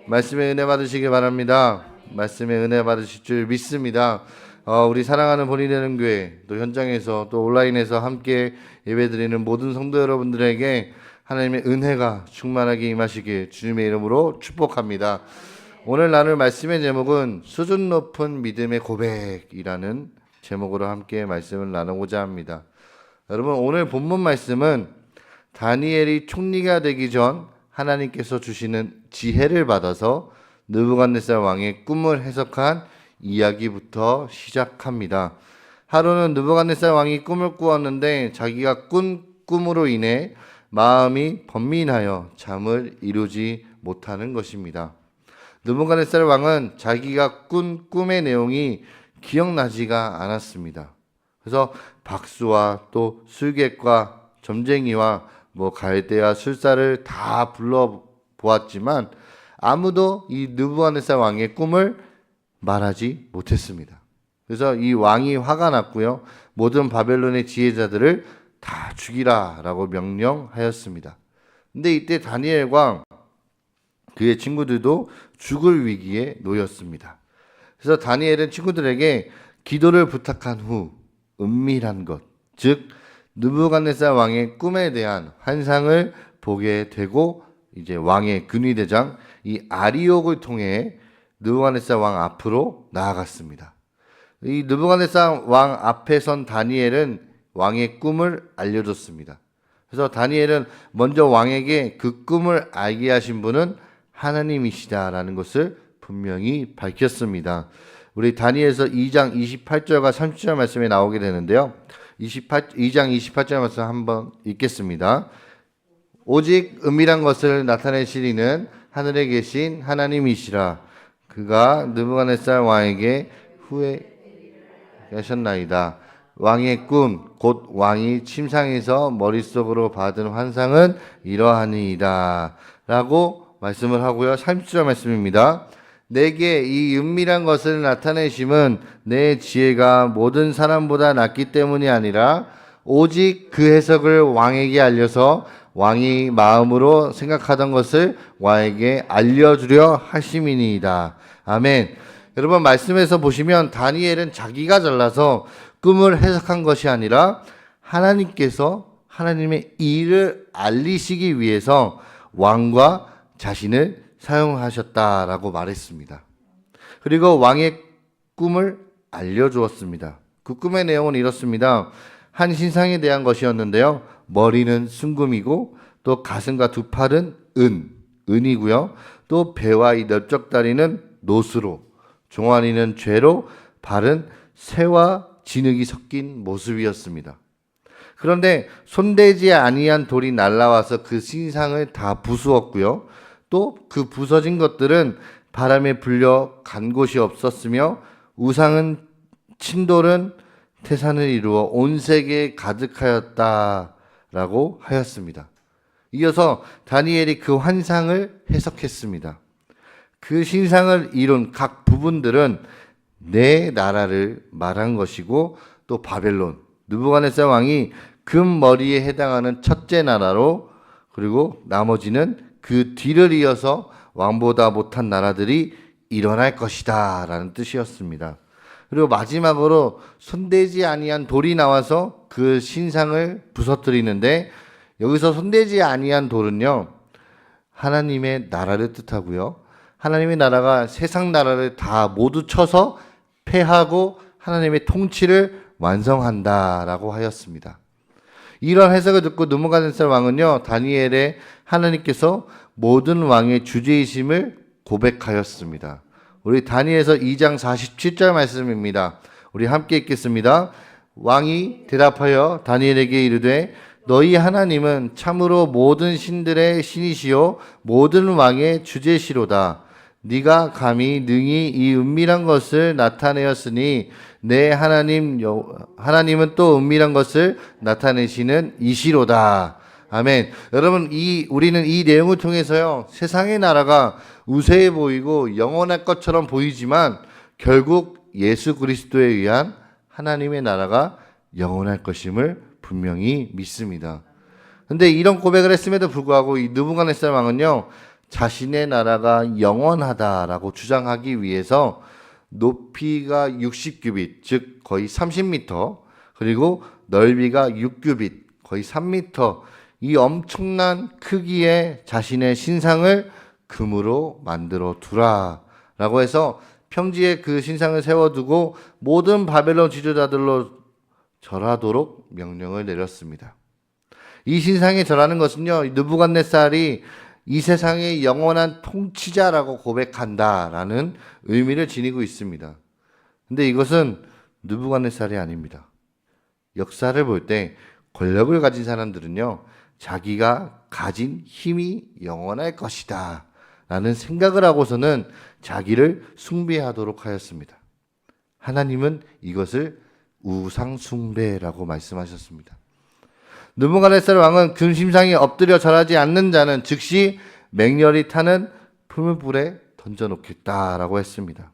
말씀의 은혜 받으시길 바랍니다. 말씀의 은혜 받으실 줄 믿습니다. 우리 사랑하는 본인되는 교회 또 현장에서 또 온라인에서 함께 예배드리는 모든 성도 여러분들에게 하나님의 은혜가 충만하게 임하시길 주님의 이름으로 축복합니다. 오늘 나눌 말씀의 제목은 수준 높은 믿음의 고백이라는 제목으로 함께 말씀을 나누고자 합니다. 여러분, 오늘 본문 말씀은 다니엘이 총리가 되기 전 하나님께서 주시는 지혜를 받아서 느부갓네살 왕의 꿈을 해석한 이야기부터 시작합니다. 하루는 느부갓네살 왕이 꿈을 꾸었는데 자기가 꾼 꿈으로 인해 마음이 번민하여 잠을 이루지 못하는 것입니다. 느부갓네살 왕은 자기가 꾼 꿈의 내용이 기억나지가 않았습니다. 그래서 박수와 또 술객과 점쟁이와 갈대와 술사를 다 불러보았지만 아무도 이 느부갓네살 왕의 꿈을 말하지 못했습니다. 그래서 이 왕이 화가 났고요. 모든 바벨론의 지혜자들을 다 죽이라라고 명령하였습니다. 근데 이때 다니엘과 그의 친구들도 죽을 위기에 놓였습니다. 그래서 다니엘은 친구들에게 기도를 부탁한 후 은밀한 것, 즉 느부갓네살 왕의 꿈에 대한 환상을 보게 되고 이제 왕의 근위대장 이 아리옥을 통해 느부갓네살 왕 앞으로 나아갔습니다. 이 느부갓네살 왕 앞에 선 다니엘은 왕의 꿈을 알려줬습니다. 그래서 다니엘은 먼저 왕에게 그 꿈을 알게 하신 분은 하나님이시다라는 것을 분명히 밝혔습니다. 우리 다니엘서 2장 28절과 30절 말씀에 나오게 되는데요. 2장 28절 말씀 한번 읽겠습니다. 오직 은밀한 것을 나타내시리는 하늘에 계신 하나님이시라. 그가 느부갓네살 왕에게 후회하셨나이다. 왕의 꿈, 곧 왕이 침상에서 머릿속으로 받은 환상은 이러하니이다. 라고 말씀을 하고요. 30절 말씀입니다. 내게 이 은밀한 것을 나타내심은 내 지혜가 모든 사람보다 낫기 때문이 아니라 오직 그 해석을 왕에게 알려서 왕이 마음으로 생각하던 것을 왕에게 알려주려 하심이니이다. 아멘. 여러분, 말씀에서 보시면 다니엘은 자기가 잘나서 꿈을 해석한 것이 아니라 하나님께서 하나님의 일을 알리시기 위해서 왕과 자신을 사용하셨다라고 말했습니다. 그리고 왕의 꿈을 알려주었습니다. 그 꿈의 내용은 이렇습니다. 한 신상에 대한 것이었는데요. 머리는 순금이고 또 가슴과 두 팔은 은이고요. 또 배와 이 넓적다리는 노수로, 종아리는 죄로, 발은 새와 진흙이 섞인 모습이었습니다. 그런데 손대지 아니한 돌이 날라와서 그 신상을 다 부수었고요. 또 그 부서진 것들은 바람에 불려 간 곳이 없었으며 우상은 친돌은 태산을 이루어 온 세계에 가득하였다라고 하였습니다. 이어서 다니엘이 그 환상을 해석했습니다. 그 신상을 이룬 각 부분들은 네 나라를 말한 것이고 또 바벨론, 느부갓네살 왕이 금머리에 해당하는 첫째 나라로 그리고 나머지는 그 뒤를 이어서 왕보다 못한 나라들이 일어날 것이다 라는 뜻이었습니다. 그리고 마지막으로 손대지 아니한 돌이 나와서 그 신상을 부서뜨리는데 여기서 손대지 아니한 돌은요 하나님의 나라를 뜻하고요. 하나님의 나라가 세상 나라를 다 모두 쳐서 패하고 하나님의 통치를 완성한다라고 하였습니다. 이런 해석을 듣고 느부갓네살 왕은요 다니엘의 하나님께서 모든 왕의 주제이심을 고백하였습니다. 우리 다니엘서 2장 47절 말씀입니다. 우리 함께 읽겠습니다. 왕이 대답하여 다니엘에게 이르되 너희 하나님은 참으로 모든 신들의 신이시요 모든 왕의 주제시로다. 네가 감히 능히 이 은밀한 것을 나타내었으니 내 하나님은 또 은밀한 것을 나타내시는 이시로다. 아멘. 여러분, 우리는 이 내용을 통해서요, 세상의 나라가 우세해 보이고 영원할 것처럼 보이지만 결국 예수 그리스도에 의한 하나님의 나라가 영원할 것임을 분명히 믿습니다. 근데 이런 고백을 했음에도 불구하고 이 느부갓네살 왕은요, 자신의 나라가 영원하다라고 주장하기 위해서 높이가 60규빗, 즉 거의 30m, 그리고 넓이가 6규빗, 거의 3m, 이 엄청난 크기의 자신의 신상을 금으로 만들어 두라라고 해서 평지에 그 신상을 세워두고 모든 바벨론 지도자들로 절하도록 명령을 내렸습니다. 이 신상에 절하는 것은요, 느부갓네살이 이 세상의 영원한 통치자라고 고백한다라는 의미를 지니고 있습니다. 근데 이것은 느부갓네살이 아닙니다. 역사를 볼 때 권력을 가진 사람들은요, 자기가 가진 힘이 영원할 것이다 라는 생각을 하고서는 자기를 숭배하도록 하였습니다. 하나님은 이것을 우상숭배라고 말씀하셨습니다. 느부갓네살 왕은 금심상에 엎드려 절하지 않는 자는 즉시 맹렬히 타는 풀무불에 던져놓겠다라고 했습니다.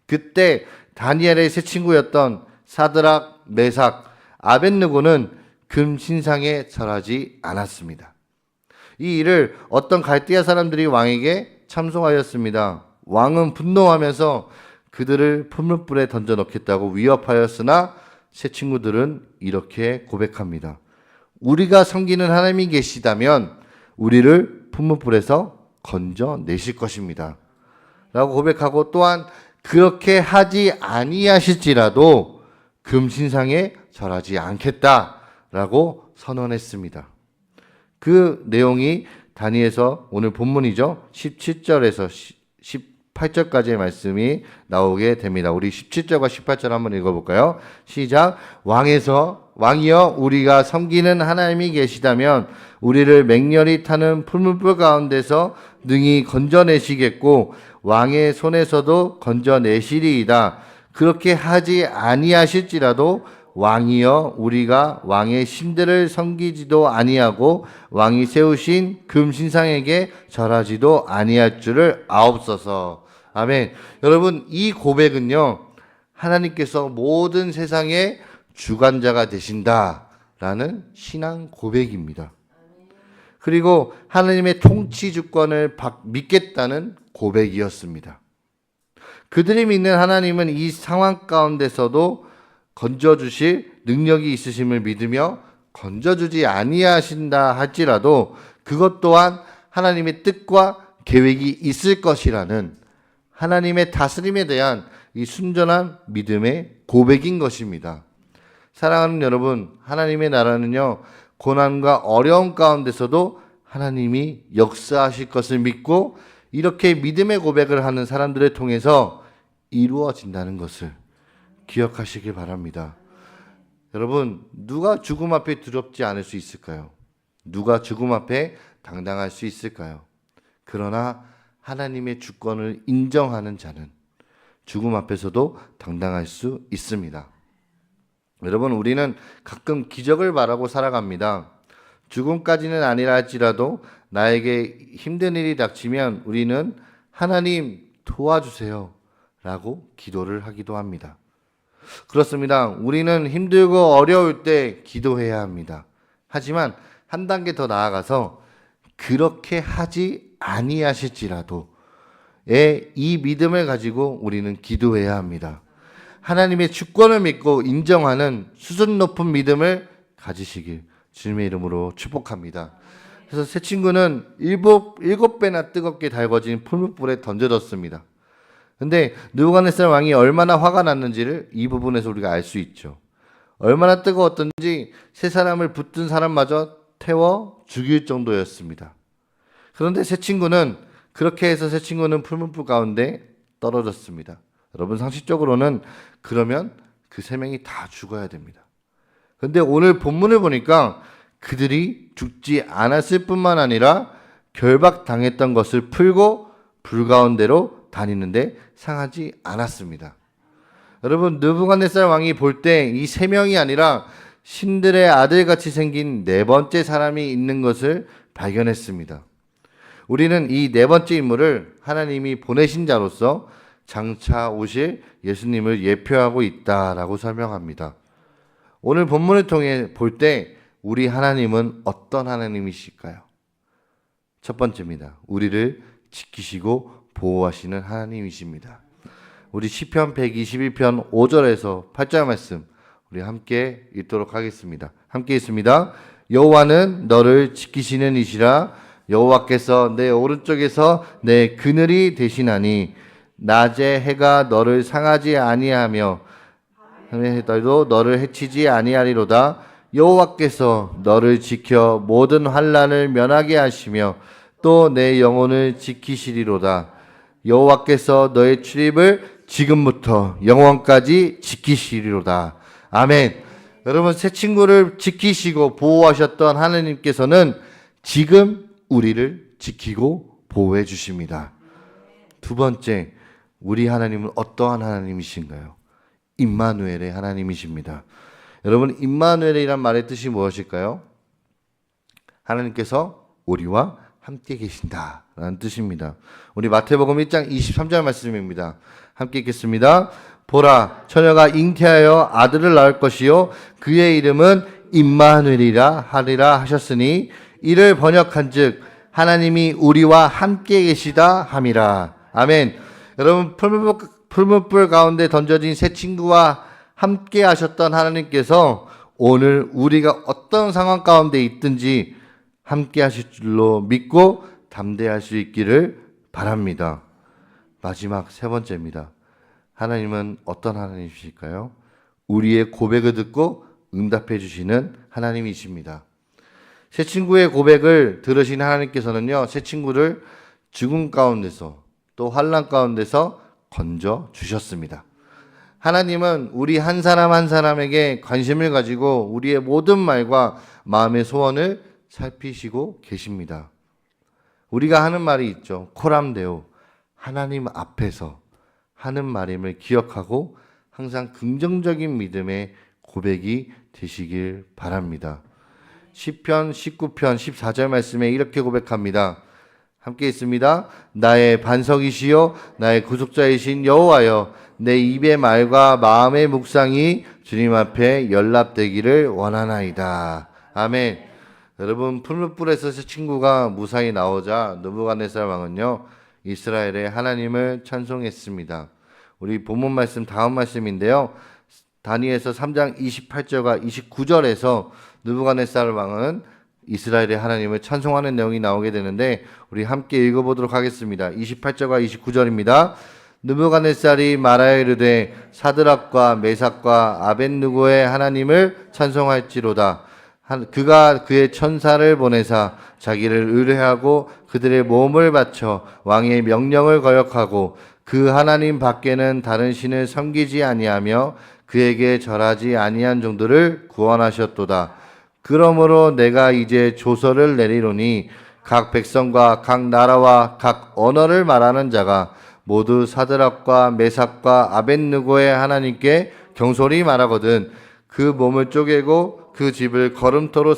그때 다니엘의 세 친구였던 사드락, 메삭, 아벳느고는 금신상에 절하지 않았습니다. 이 일을 어떤 갈대아 사람들이 왕에게 참송하였습니다. 왕은 분노하면서 그들을 풀무불에 던져놓겠다고 위협하였으나 세 친구들은 이렇게 고백합니다. 우리가 섬기는 하나님이 계시다면 우리를 풀무불에서 건져내실 것입니다 라고 고백하고, 또한 그렇게 하지 아니하실지라도 금신상에 절하지 않겠다라고 선언했습니다. 그 내용이 다니엘서 오늘 본문이죠. 17절에서 18절까지의 말씀이 나오게 됩니다. 우리 17절과 18절 한번 읽어볼까요? 시작. 왕이여 우리가 섬기는 하나님이 계시다면 우리를 맹렬히 타는 풀무불 가운데서 능히 건져내시겠고 왕의 손에서도 건져내시리이다. 그렇게 하지 아니하실지라도 왕이여 우리가 왕의 신들을 섬기지도 아니하고 왕이 세우신 금신상에게 절하지도 아니할 줄을 아옵소서. 아멘. 여러분, 이 고백은요, 하나님께서 모든 세상의 주관자가 되신다라는 신앙 고백입니다. 그리고 하나님의 통치 주권을 믿겠다는 고백이었습니다. 그들이 믿는 하나님은 이 상황 가운데서도 건져주실 능력이 있으심을 믿으며 건져주지 아니하신다 할지라도 그것 또한 하나님의 뜻과 계획이 있을 것이라는 하나님의 다스림에 대한 이 순전한 믿음의 고백인 것입니다. 사랑하는 여러분, 하나님의 나라는요, 고난과 어려움 가운데서도 하나님이 역사하실 것을 믿고 이렇게 믿음의 고백을 하는 사람들을 통해서 이루어진다는 것을 기억하시길 바랍니다. 여러분, 누가 죽음 앞에 두렵지 않을 수 있을까요? 누가 죽음 앞에 당당할 수 있을까요? 그러나 하나님의 주권을 인정하는 자는 죽음 앞에서도 당당할 수 있습니다. 여러분, 우리는 가끔 기적을 바라고 살아갑니다. 죽음까지는 아니라 할지라도 나에게 힘든 일이 닥치면 우리는 하나님 도와주세요 라고 기도를 하기도 합니다. 그렇습니다. 우리는 힘들고 어려울 때 기도해야 합니다. 하지만 한 단계 더 나아가서 그렇게 하지 아니하실지라도 이 믿음을 가지고 우리는 기도해야 합니다. 하나님의 주권을 믿고 인정하는 수준 높은 믿음을 가지시길 주님의 이름으로 축복합니다. 그래서 세 친구는 일곱 배나 뜨겁게 달궈진 풀무불에 던져졌습니다. 근데 느부갓네살 왕이 얼마나 화가 났는지를 이 부분에서 우리가 알 수 있죠. 얼마나 뜨거웠던지 세 사람을 붙든 사람마저 태워 죽일 정도였습니다. 그런데 그렇게 해서 세 친구는 풀무불 가운데 떨어졌습니다. 여러분, 상식적으로는 그러면 그 세 명이 다 죽어야 됩니다. 그런데 오늘 본문을 보니까 그들이 죽지 않았을 뿐만 아니라 결박당했던 것을 풀고 불 가운데로 다니는데 상하지 않았습니다. 여러분, 느부갓네살 왕이 볼 때 이 세 명이 아니라 신들의 아들같이 생긴 네 번째 사람이 있는 것을 발견했습니다. 우리는 이 네 번째 인물을 하나님이 보내신 자로서 장차 오실 예수님을 예표하고 있다라고 설명합니다. 오늘 본문을 통해 볼 때 우리 하나님은 어떤 하나님이실까요? 첫 번째입니다. 우리를 지키시고 보호하시는 하나님이십니다. 우리 시편 121편 5절에서 8절 말씀 우리 함께 읽도록 하겠습니다. 함께 읽습니다. 여호와는 너를 지키시는 이시라. 여호와께서 내 오른쪽에서 내 그늘이 되시나니 낮에 해가 너를 상하지 아니하며 밤에 해도 너를 해치지 아니하리로다. 여호와께서 너를 지켜 모든 환난을 면하게 하시며 또 내 영혼을 지키시리로다. 여호와께서 너의 출입을 지금부터 영원까지 지키시리로다. 아멘. 여러분, 새 친구를 지키시고 보호하셨던 하나님께서는 지금 우리를 지키고 보호해 주십니다. 두 번째, 우리 하나님은 어떠한 하나님이신가요? 임마누엘의 하나님이십니다. 여러분, 임마누엘이란 말의 뜻이 무엇일까요? 하나님께서 우리와 함께 계신다라는 뜻입니다. 우리 마태복음 1장 23절 말씀입니다. 함께 읽겠습니다. 보라, 처녀가 잉태하여 아들을 낳을 것이요 그의 이름은 임마누엘이라 하리라 하셨으니 이를 번역한즉 하나님이 우리와 함께 계시다 함이라. 아멘. 여러분, 풀무불 가운데 던져진 새 친구와 함께 하셨던 하나님께서 오늘 우리가 어떤 상황 가운데 있든지 함께 하실 줄로 믿고 담대할 수 있기를 바랍니다. 마지막 세 번째입니다. 하나님은 어떤 하나님이실까요? 우리의 고백을 듣고 응답해 주시는 하나님이십니다. 새 친구의 고백을 들으신 하나님께서는요, 새 친구를 죽음 가운데서 또 환난 가운데서 건져 주셨습니다. 하나님은 우리 한 사람 한 사람에게 관심을 가지고 우리의 모든 말과 마음의 소원을 살피시고 계십니다. 우리가 하는 말이 있죠. 코람데오, 하나님 앞에서 하는 말임을 기억하고 항상 긍정적인 믿음의 고백이 되시길 바랍니다. 시편 19편 14절 말씀에 이렇게 고백합니다. 함께 있습니다. 나의 반석이시요 나의 구속자이신 여호와여, 내 입의 말과 마음의 묵상이 주님 앞에 연락되기를 원하나이다. 아멘. 여러분, 풀무불에서 새 친구가 무사히 나오자 느부갓네살 왕은요, 이스라엘의 하나님을 찬송했습니다. 우리 본문 말씀 다음 말씀인데요. 다니엘서 3장 28절과 29절에서 느부갓네살 왕은 이스라엘의 하나님을 찬송하는 내용이 나오게 되는데 우리 함께 읽어보도록 하겠습니다. 28절과 29절입니다. 느부갓네살이 말하여 이르되 사드락과 메삭과 아벳느고의 하나님을 찬송할지로다. 그가 그의 천사를 보내사 자기를 의뢰하고 그들의 몸을 바쳐 왕의 명령을 거역하고 그 하나님 밖에는 다른 신을 섬기지 아니하며 그에게 절하지 아니한 종들을 구원하셨도다. 그러므로 내가 이제 조서를 내리노니 각 백성과 각 나라와 각 언어를 말하는 자가 모두 사드락과 메삭과 아벳느고의 하나님께 경솔히 말하거든 그 몸을 쪼개고 그 집을 걸음토로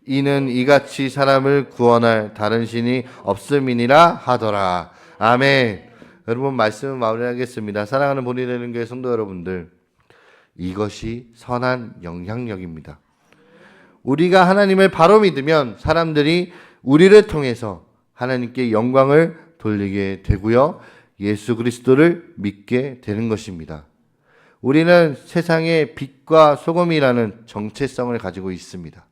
이는 이같이 사람을 구원할 다른 신이 없음이니라 하더라. 아멘. 여러분, 말씀을 마무리하겠습니다. 사랑하는 본인되는 교회 성도 여러분들, 이것이 선한 영향력입니다. 우리가 하나님을 바로 믿으면 사람들이 우리를 통해서 하나님께 영광을 돌리게 되고요, 예수 그리스도를 믿게 되는 것입니다. 우리는 세상의 빛과 소금이라는 정체성을 가지고 있습니다.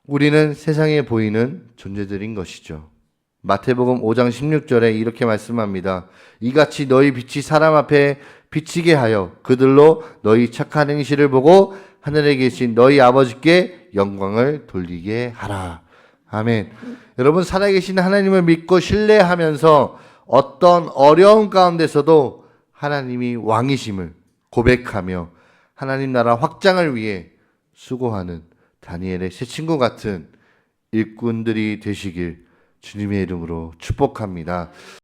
우리는 세상에 보이는 존재들인 것이죠. 마태복음 5장 16절에 이렇게 말씀합니다. 이같이 너희 빛이 사람 앞에 비치게 하여 그들로 너희 착한 행실을 보고 하늘에 계신 너희 아버지께 영광을 돌리게 하라. 아멘. 여러분, 살아계신 하나님을 믿고 신뢰하면서 어떤 어려움 가운데서도 하나님이 왕이심을 고백하며 하나님 나라 확장을 위해 수고하는 다니엘의 새 친구 같은 일꾼들이 되시길 주님의 이름으로 축복합니다.